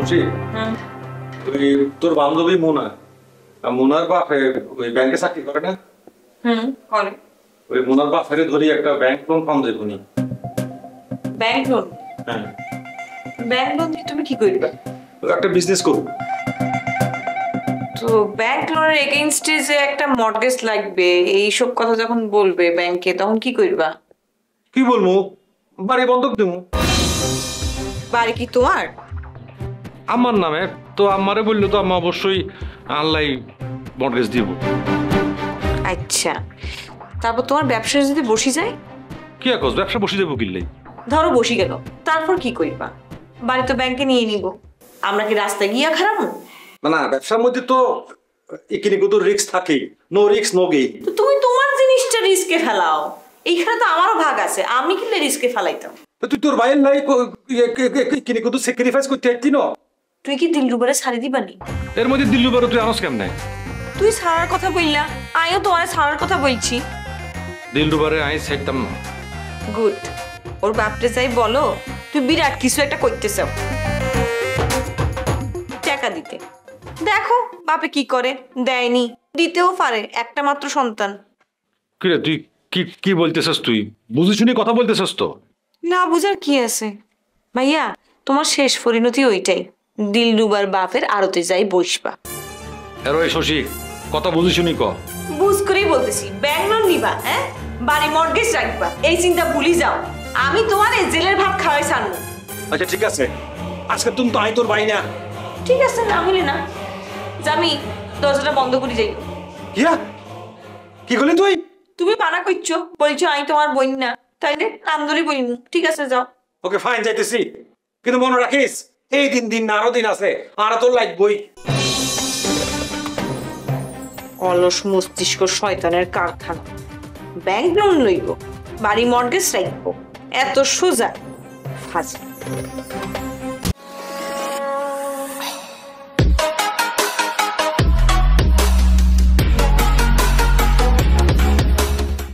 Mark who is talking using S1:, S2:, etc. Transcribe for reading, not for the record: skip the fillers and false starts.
S1: খুশি ওই তোর বান্ধবী মোনা মোনার বাপ ওই ব্যাংকে চাকরি করে না?
S2: করে।
S1: ওই মোনার বাপের ধরি একটা ব্যাংক লোন পাম দেবো নি।
S2: Bank loan?
S1: হ্যাঁ।
S2: ব্যাংক লোন দিয়ে তুমি কি করবে?
S1: একটা বিজনেস করব।
S2: তো ব্যাংক লোনের এগেইনস্টে যে একটা মর্টগেজ লাগবে এইসব কথা যখন বলবে ব্যাংকে তখন কি করবা?
S1: কি বলবো, বাড়ি বন্ধক দেবো।
S2: বাড়ি কি তোমার?
S1: আমার নামে তো আমারে বললো তো আমি অবশ্যই আল্লাহ মর্টগেজ দিব।
S2: আচ্ছা, তারপর তোমার ব্যবসা যদি বসে যায়?
S1: কি একস ব্যবসা বসে যাবো কিনলেই?
S2: ধরো বসে গেল, তারপর কি করবা? বাড়ি তো ব্যাংকে নিয়ে নিব, আমরা কি রাস্তায় গিয়া খারাপ?
S1: না, ব্যবসার মধ্যে তো এখানে কত রিস্ক থাকে, নো রিস্ক নো গেইন।
S2: তো তুমি তোমার জিনিসটা রিস্কে ফেলাও, এইখানে তো আমারও ভাগ আছে, আমি কিনলে রিস্কে ফেলাইতাম।
S1: তুই তোর ভাইয়ের নাই কিনে কত স্যাক্রিফাইস করতে চাইছি না?
S2: তুই কি দিলরুবারে ছাড়ি দিবানি?
S1: এর মধ্যে দিল্লুবার তুই আনস কেমনে?
S2: তুই ছাড়ার কথা বললা, আমিও তোমার ছাড়ার কথা বলছি।
S1: দিল্লুবারে আমি ছাড়তাম না।
S2: গুড, ওর বাপরে যাই বলো তুই বিরাট কিছু একটা করতে চাও, টাকা দিতে। দেখো বাপে কি করে, দেয়নি, দিতেও পারে, একটা মাত্র সন্তান।
S1: কিরে তুই কি কি বলতেছস? তুই বুঝি শুনি কথা বলতেছস তো?
S2: না বুঝার কি আছে ভাইয়া, তোমার শেষ পরিণতি ওইটাই, দিলরুবার বাপের আড়তে যাই বসবা।
S1: এরই শশী কথা বুঝি শুনি ক।
S2: বুঝ করেই বলতেছি, ব্যাংক লোন নিবা, হ্যাঁ বাড়ি মর্টগেজ রাখবা, এই চিন্তা ভুলি যাও। আমি তোমার এই জেলের ভাত খাওয়াই ছাড়বো।
S1: আচ্ছা ঠিক আছে, আজকে তুমি তো আই তোর ভাই না।
S2: ঠিক আছে, না হলে না, জামি দরজাটা বন্ধ করে যাই।
S1: কিয়া কি করলি তুই?
S2: তুমি মানা করছো, বলছো আমি তোমার বোন না, তাইলে নাম ধরে বলিনি। ঠিক আছে যাও।
S1: ওকে ফাইন, যাইতেছি, কিন্তু মনে রাখিস এই দিন না আরো দিন আছে, আর তোর লাগবই।
S2: অলস মস্তিষ্ক শয়তানের কারখানা, ব্যাংক লোন লইব, বাড়ি মর্টগেজ রাখবো, এত সোজা ফাঁসি।